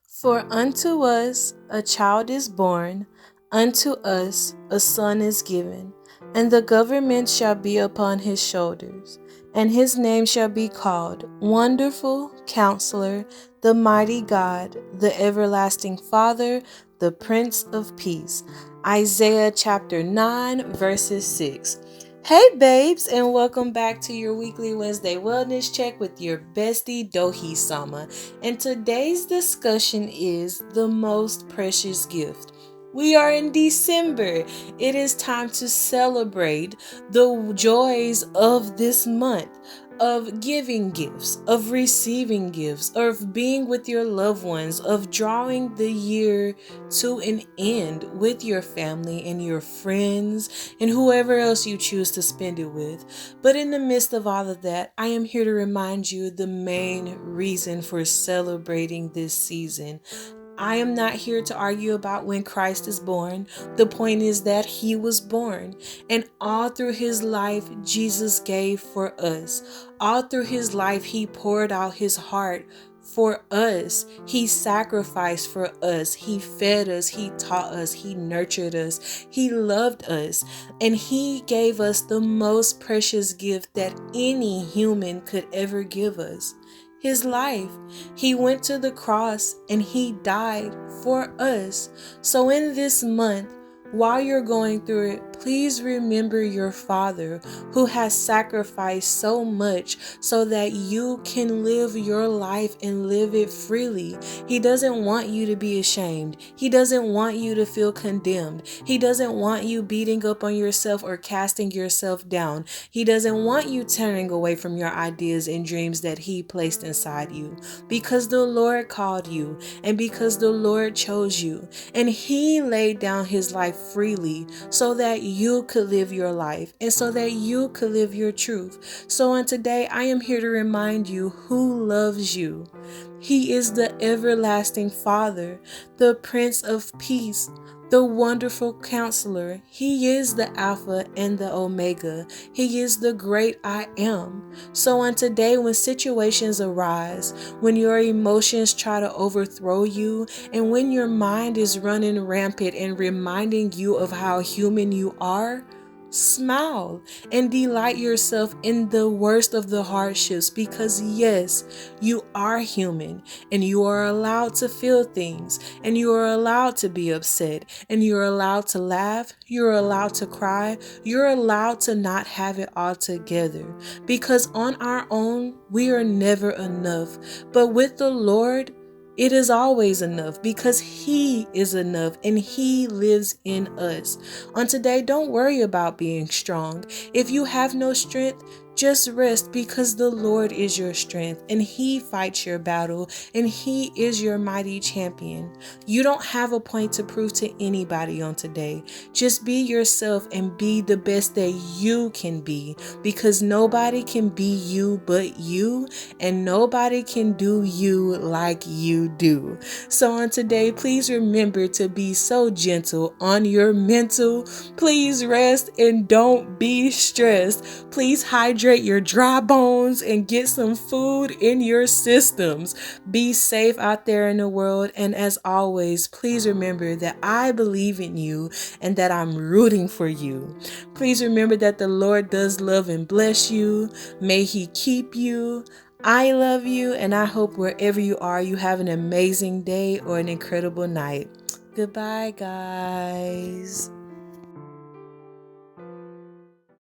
For unto us a child is born, unto us a son is given, and the government shall be upon his shoulders, and his name shall be called Wonderful Counselor, the Mighty God, the Everlasting Father, the Prince of Peace. Isaiah chapter 9, verses 6. Hey babes, and welcome back to your weekly Wednesday Wellness Check with your bestie DohiSama. And today's discussion is the most precious gift. We are in December. It is time to celebrate the joys of this month, of giving gifts, of receiving gifts, of being with your loved ones, of drawing the year to an end with your family and your friends and whoever else you choose to spend it with. But in the midst of all of that, I am here to remind you the main reason for celebrating this season. I am not here to argue about when Christ is born. The point is that he was born. And all through his life, Jesus gave for us. All through his life, he poured out his heart for us. He sacrificed for us. He fed us. He taught us. He nurtured us. He loved us. And he gave us the most precious gift that any human could ever give us. His life. He went to the cross and he died for us. So in this month, while you're going through it, please remember your Father who has sacrificed so much so that you can live your life and live it freely. He doesn't want you to be ashamed. He doesn't want you to feel condemned. He doesn't want you beating up on yourself or casting yourself down. He doesn't want you turning away from your ideas and dreams that he placed inside you, because the Lord called you and because the Lord chose you, and he laid down his life freely so that you could live your life and so that you could live your truth. So on today, I am here to remind you who loves you. He is the everlasting Father, the Prince of Peace, the wonderful counselor. He is the Alpha and the Omega. He is the great I am. So on today, when situations arise, when your emotions try to overthrow you, and when your mind is running rampant and reminding you of how human you are, smile and delight yourself in the worst of the hardships, because yes, you are human and you are allowed to feel things, and you are allowed to be upset, and you're allowed to laugh, you're allowed to cry, you're allowed to not have it all together, because on our own we are never enough. But with the Lord, it is always enough, because he is enough and he lives in us. On today, don't worry about being strong. If you have no strength, just rest, because the Lord is your strength and he fights your battle and he is your mighty champion. You don't have a point to prove to anybody on today. Just be yourself and be the best that you can be, because nobody can be you but you, and nobody can do you like you do. So on today, please remember to be so gentle on your mental. Please rest and don't be stressed. Please hydrate your dry bones and get some food in your systems. Be safe out there in the world. And as always, please remember that I believe in you and that I'm rooting for you. Please remember that the Lord does love and bless you. May he keep you. I love you, and I hope wherever you are, you have an amazing day or an incredible night. Goodbye, guys.